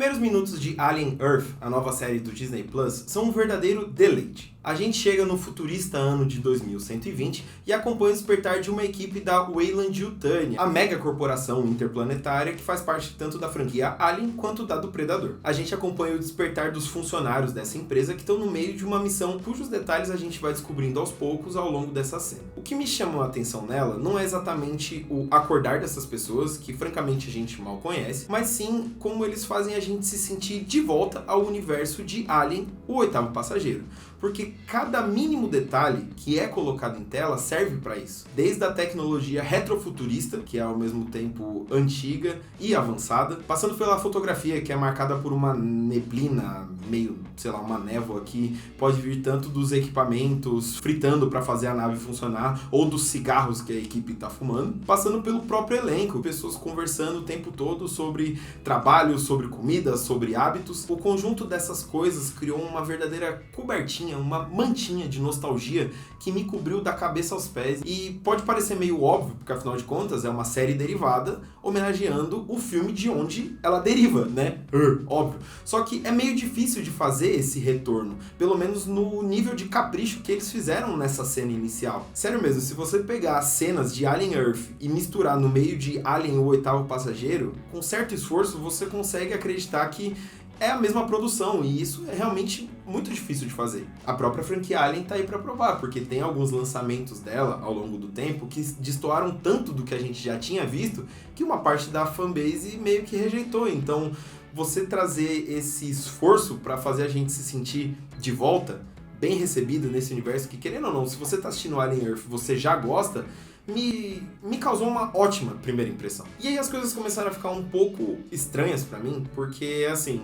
primeiros minutos de Alien Earth, a nova série do Disney Plus, são um verdadeiro deleite. A gente chega no futurista ano de 2120 e acompanha o despertar de uma equipe da Weyland-Yutani, a mega corporação interplanetária que faz parte tanto da franquia Alien quanto da do Predador. A gente acompanha o despertar dos funcionários dessa empresa que estão no meio de uma missão cujos detalhes a gente vai descobrindo aos poucos ao longo dessa cena. O que me chamou a atenção nela não é exatamente o acordar dessas pessoas, que francamente a gente mal conhece, mas sim como eles fazem a gente se sentir de volta ao universo de Alien, o oitavo passageiro. Porque cada mínimo detalhe que é colocado em tela serve para isso. Desde a tecnologia retrofuturista, que é ao mesmo tempo antiga e avançada, passando pela fotografia, que é marcada por uma neblina, meio, sei lá, uma névoa que pode vir tanto dos equipamentos fritando para fazer a nave funcionar, ou dos cigarros que a equipe está fumando, passando pelo próprio elenco, pessoas conversando o tempo todo sobre trabalho, sobre comida, sobre hábitos. O conjunto dessas coisas criou uma verdadeira cobertinha, uma mantinha de nostalgia que me cobriu da cabeça aos pés. E pode parecer meio óbvio, porque afinal de contas é uma série derivada homenageando o filme de onde ela deriva, né? Óbvio. Só que é meio difícil de fazer esse retorno, pelo menos no nível de capricho que eles fizeram nessa cena inicial. Sério mesmo, se você pegar as cenas de Alien Earth e misturar no meio de Alien, o oitavo passageiro, com certo esforço você consegue acreditar que é a mesma produção, e isso é realmente muito difícil de fazer. A própria franquia Alien tá aí pra provar, porque tem alguns lançamentos dela ao longo do tempo que destoaram tanto do que a gente já tinha visto, que uma parte da fanbase meio que rejeitou. Então, você trazer esse esforço pra fazer a gente se sentir de volta, bem recebido nesse universo, que querendo ou não, se você tá assistindo Alien Earth, você já gosta, me causou uma ótima primeira impressão. E aí as coisas começaram a ficar um pouco estranhas pra mim, porque assim,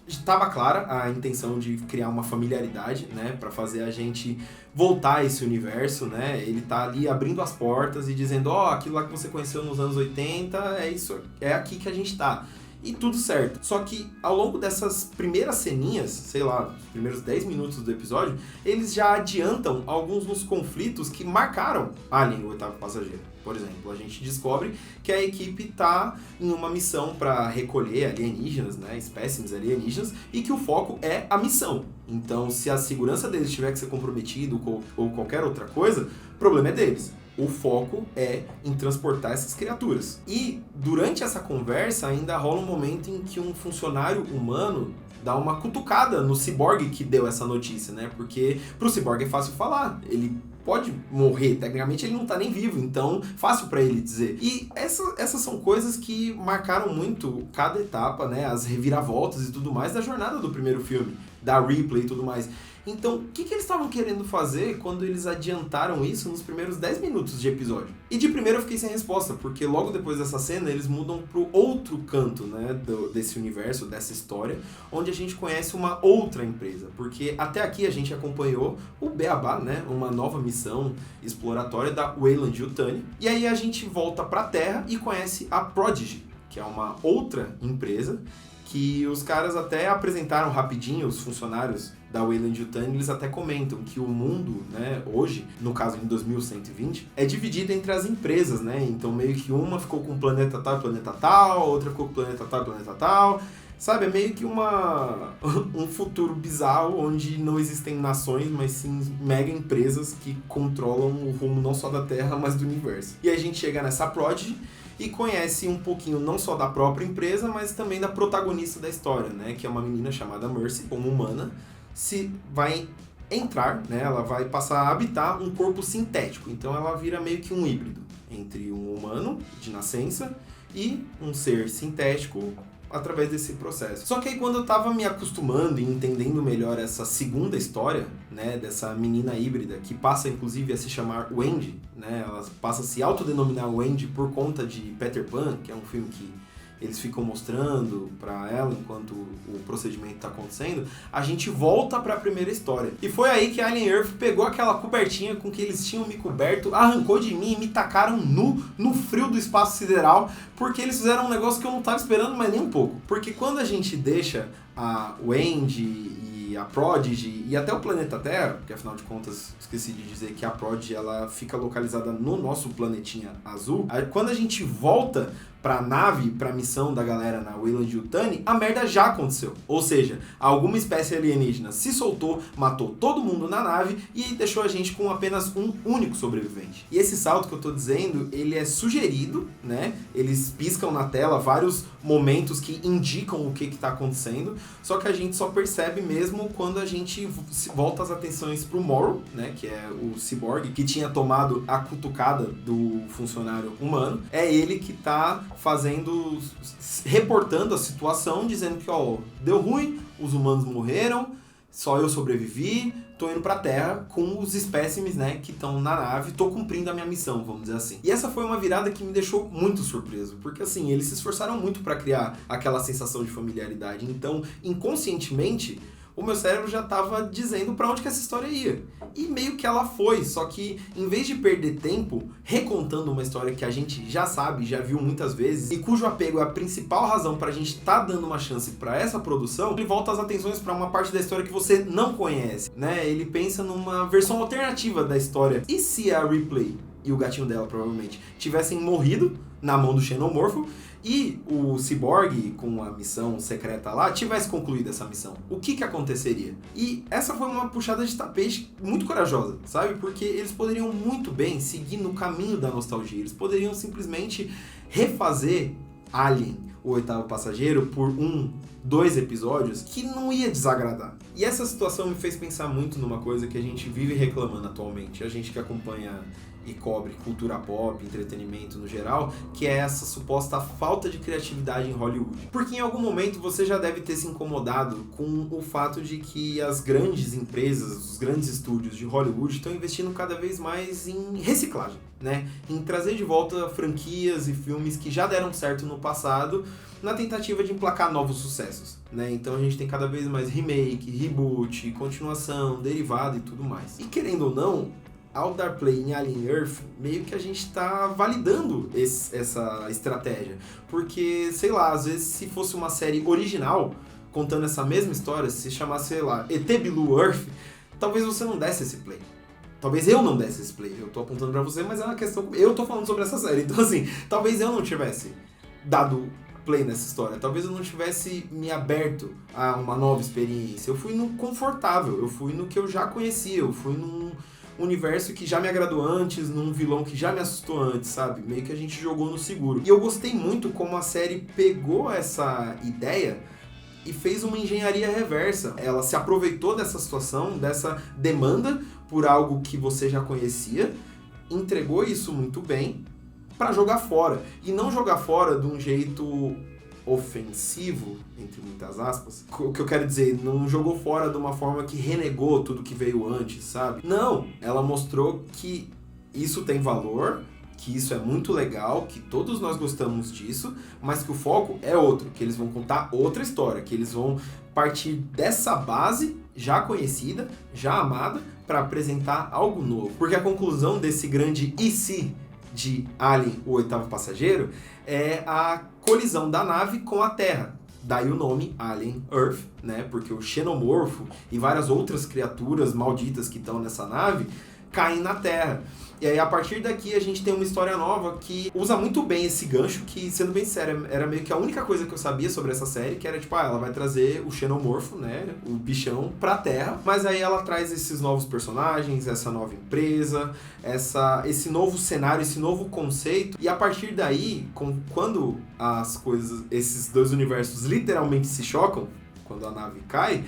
estava clara a intenção de criar uma familiaridade, né, para fazer a gente voltar a esse universo, né? Ele tá ali abrindo as portas e dizendo, aquilo lá que você conheceu nos anos 80, é isso, é aqui que a gente tá. E tudo certo. Só que ao longo dessas primeiras ceninhas, sei lá, os primeiros 10 minutos do episódio, eles já adiantam alguns dos conflitos que marcaram Alien, o oitavo passageiro. Por exemplo, a gente descobre que a equipe está em uma missão para recolher alienígenas, né, espécimes alienígenas, e que o foco é a missão. Então, se a segurança deles tiver que ser comprometida ou qualquer outra coisa, o problema é deles. O foco é em transportar essas criaturas. E durante essa conversa ainda rola um momento em que um funcionário humano dá uma cutucada no ciborgue que deu essa notícia, né? Porque pro ciborgue é fácil falar, ele pode morrer, tecnicamente ele não tá nem vivo, então fácil pra ele dizer. E essas são coisas que marcaram muito cada etapa, né? As reviravoltas e tudo mais da jornada do primeiro filme, da Ripley e tudo mais. Então, o que eles estavam querendo fazer quando eles adiantaram isso nos primeiros 10 minutos de episódio? E de primeiro eu fiquei sem resposta, porque logo depois dessa cena eles mudam pro outro canto, né, desse universo, dessa história, onde a gente conhece uma outra empresa. Porque até aqui a gente acompanhou o Beabá, né, uma nova missão exploratória da Weyland-Yutani. E aí a gente volta pra Terra e conhece a Prodigy, que é uma outra empresa que os caras até apresentaram rapidinho, os funcionários da Weyland-Yutani, eles até comentam que o mundo, né, hoje, no caso em 2120, é dividido entre as empresas, né, então meio que uma ficou com o planeta tal e planeta tal, outra ficou com o planeta tal e planeta tal, sabe, é meio que um futuro bizarro onde não existem nações, mas sim mega empresas que controlam o rumo não só da Terra, mas do universo. E aí a gente chega nessa Prodigy e conhece um pouquinho não só da própria empresa, mas também da protagonista da história, né, que é uma menina chamada Mercy, como humana, vai entrar, né, ela vai passar a habitar um corpo sintético, então ela vira meio que um híbrido entre um humano de nascença e um ser sintético através desse processo. Só que aí quando eu tava me acostumando e entendendo melhor essa segunda história, né, dessa menina híbrida, que passa inclusive a se chamar Wendy, né, ela passa a se autodenominar Wendy por conta de Peter Pan, que é um filme que eles ficam mostrando pra ela enquanto o procedimento tá acontecendo, a gente volta pra primeira história. E foi aí que Alien Earth pegou aquela cobertinha com que eles tinham me coberto, arrancou de mim e me tacaram no frio do espaço sideral, porque eles fizeram um negócio que eu não tava esperando mais nem um pouco. Porque quando a gente deixa a Wendy e a Prodigy e até o planeta Terra, porque afinal de contas esqueci de dizer que a Prodigy ela fica localizada no nosso planetinha azul, quando a gente volta pra nave, pra missão da galera na Weyland-Yutani, a merda já aconteceu. Ou seja, alguma espécie alienígena se soltou, matou todo mundo na nave e deixou a gente com apenas um único sobrevivente. E esse salto que eu tô dizendo, ele é sugerido, né? Eles piscam na tela vários momentos que indicam o que tá acontecendo, só que a gente só percebe mesmo quando a gente volta as atenções pro Morrow, né? Que é o ciborgue, que tinha tomado a cutucada do funcionário humano. É ele que tá reportando a situação, dizendo que, ó, deu ruim, os humanos morreram, só eu sobrevivi, tô indo pra Terra com os espécimes, né, que estão na nave, tô cumprindo a minha missão, vamos dizer assim. E essa foi uma virada que me deixou muito surpreso, porque assim, eles se esforçaram muito pra criar aquela sensação de familiaridade. Então, inconscientemente, o meu cérebro já estava dizendo para onde que essa história ia. E meio que ela foi, só que em vez de perder tempo recontando uma história que a gente já sabe, já viu muitas vezes, e cujo apego é a principal razão para a gente estar dando uma chance para essa produção, ele volta as atenções para uma parte da história que você não conhece, né? Ele pensa numa versão alternativa da história. E se a Ripley e o gatinho dela, provavelmente, tivessem morrido na mão do Xenomorfo, e o Cyborg, com a missão secreta lá, tivesse concluído essa missão, o que aconteceria? E essa foi uma puxada de tapete muito corajosa, sabe? Porque eles poderiam muito bem seguir no caminho da nostalgia, eles poderiam simplesmente refazer Alien, o Oitavo Passageiro, por 2 episódios, que não ia desagradar. E essa situação me fez pensar muito numa coisa que a gente vive reclamando atualmente, a gente que acompanha e cobre cultura pop, entretenimento no geral, que é essa suposta falta de criatividade em Hollywood. Porque em algum momento você já deve ter se incomodado com o fato de que as grandes empresas, os grandes estúdios de Hollywood estão investindo cada vez mais em reciclagem, né? Em trazer de volta franquias e filmes que já deram certo no passado, na tentativa de emplacar novos sucessos, né? Então a gente tem cada vez mais remake, reboot, continuação, derivado e tudo mais. E querendo ou não, ao dar play em Alien Earth, meio que a gente tá validando essa estratégia. Porque, sei lá, às vezes se fosse uma série original, contando essa mesma história, se chamasse, sei lá, ET Blue Earth, talvez você não desse esse play. Talvez eu não desse esse play. Eu tô apontando pra você, mas é uma questão... Eu tô falando sobre essa série, então assim, talvez eu não tivesse dado play nessa história. Talvez eu não tivesse me aberto a uma nova experiência. Eu fui no confortável, eu fui no que eu já conhecia, eu fui num universo que já me agradou antes, num vilão que já me assustou antes, sabe? Meio que a gente jogou no seguro. E eu gostei muito como a série pegou essa ideia e fez uma engenharia reversa. Ela se aproveitou dessa situação, dessa demanda por algo que você já conhecia, entregou isso muito bem para jogar fora. E não jogar fora de um jeito ofensivo, entre muitas aspas. O que eu quero dizer, não jogou fora de uma forma que renegou tudo que veio antes, sabe? Não, ela mostrou que isso tem valor, que isso é muito legal, que todos nós gostamos disso, mas que o foco é outro, que eles vão contar outra história, que eles vão partir dessa base já conhecida, já amada, para apresentar algo novo. Porque a conclusão desse grande e se de Alien, o Oitavo Passageiro, é a colisão da nave com a Terra. Daí o nome Alien Earth, né? Porque o Xenomorfo e várias outras criaturas malditas que estão nessa nave caem na Terra. E aí, a partir daqui, a gente tem uma história nova que usa muito bem esse gancho, que, sendo bem sério, era meio que a única coisa que eu sabia sobre essa série, que era, tipo, ela vai trazer o Xenomorfo, né, o bichão, pra Terra, mas aí ela traz esses novos personagens, essa nova empresa, esse novo cenário, esse novo conceito, e a partir daí, quando as coisas, esses dois universos literalmente se chocam, quando a nave cai,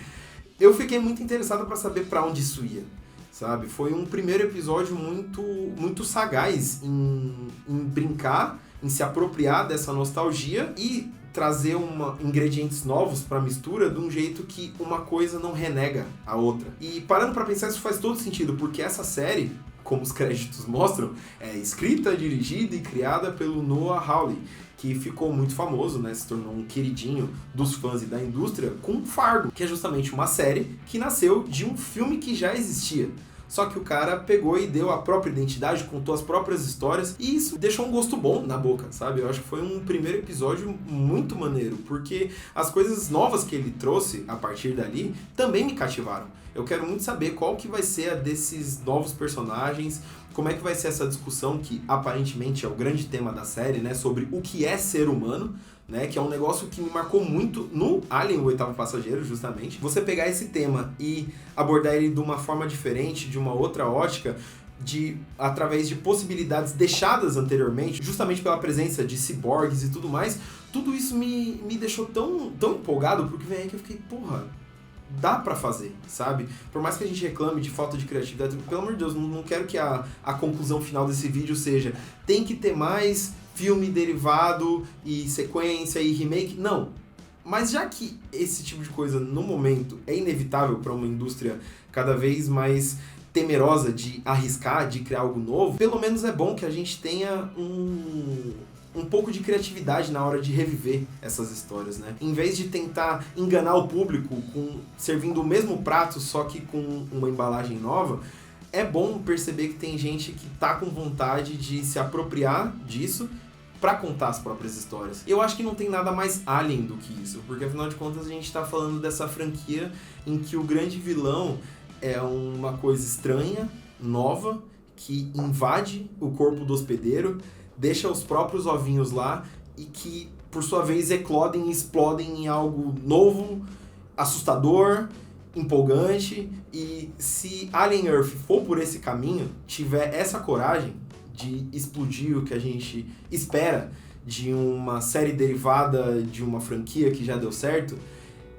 eu fiquei muito interessado pra saber pra onde isso ia. Sabe? Foi um primeiro episódio muito sagaz em brincar, em se apropriar dessa nostalgia e trazer ingredientes novos para a mistura de um jeito que uma coisa não renega a outra. E parando para pensar, isso faz todo sentido, porque essa série, como os créditos mostram, é escrita, dirigida e criada pelo Noah Hawley, que ficou muito famoso, né? Se tornou um queridinho dos fãs e da indústria com Fargo, que é justamente uma série que nasceu de um filme que já existia. só que o cara pegou e deu a própria identidade, contou as próprias histórias, e isso deixou um gosto bom na boca, sabe? Eu acho que foi um primeiro episódio muito maneiro, porque as coisas novas que ele trouxe a partir dali também me cativaram. Eu quero muito saber qual que vai ser a desses novos personagens, como é que vai ser essa discussão que aparentemente é o grande tema da série, né, sobre o que é ser humano, né, que é um negócio que me marcou muito no Alien, o Oitavo Passageiro, justamente. Você pegar esse tema e abordar ele de uma forma diferente, de uma outra ótica, através de possibilidades deixadas anteriormente, justamente pela presença de ciborgues e tudo mais, tudo isso me deixou tão empolgado, porque vem aí que eu fiquei, porra, dá pra fazer, sabe? Por mais que a gente reclame de falta de criatividade, pelo amor de Deus, não quero que a conclusão final desse vídeo seja tem que ter mais filme derivado e sequência e remake. Não. Mas já que esse tipo de coisa, no momento, é inevitável para uma indústria cada vez mais temerosa de arriscar, de criar algo novo, pelo menos é bom que a gente tenha um pouco de criatividade na hora de reviver essas histórias, né? Em vez de tentar enganar o público servindo o mesmo prato, só que com uma embalagem nova, é bom perceber que tem gente que tá com vontade de se apropriar disso para contar as próprias histórias. Eu acho que não tem nada mais Alien do que isso, porque afinal de contas a gente tá falando dessa franquia em que o grande vilão é uma coisa estranha, nova, que invade o corpo do hospedeiro, deixa os próprios ovinhos lá e que, por sua vez, eclodem e explodem em algo novo, assustador, empolgante. E se Alien Earth for por esse caminho, tiver essa coragem de explodir o que a gente espera de uma série derivada de uma franquia que já deu certo,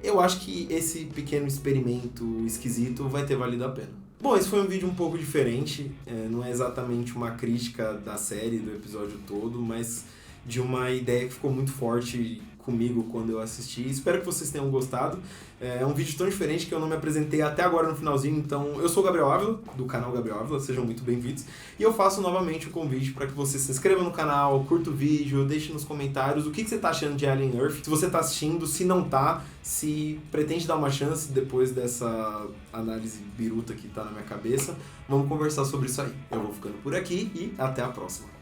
eu acho que esse pequeno experimento esquisito vai ter valido a pena. Bom, esse foi um vídeo um pouco diferente, não é exatamente uma crítica da série, do episódio todo, mas de uma ideia que ficou muito forte comigo quando eu assisti. Espero que vocês tenham gostado. É um vídeo tão diferente que eu não me apresentei até agora no finalzinho, então eu sou o Gabriel Ávila, do canal Gabriel Ávila, sejam muito bem-vindos. E eu faço novamente o convite para que você se inscreva no canal, curta o vídeo, deixe nos comentários o que você está achando de Alien Earth, se você está assistindo, se não tá, se pretende dar uma chance depois dessa análise biruta que tá na minha cabeça. Vamos conversar sobre isso aí. Eu vou ficando por aqui e até a próxima.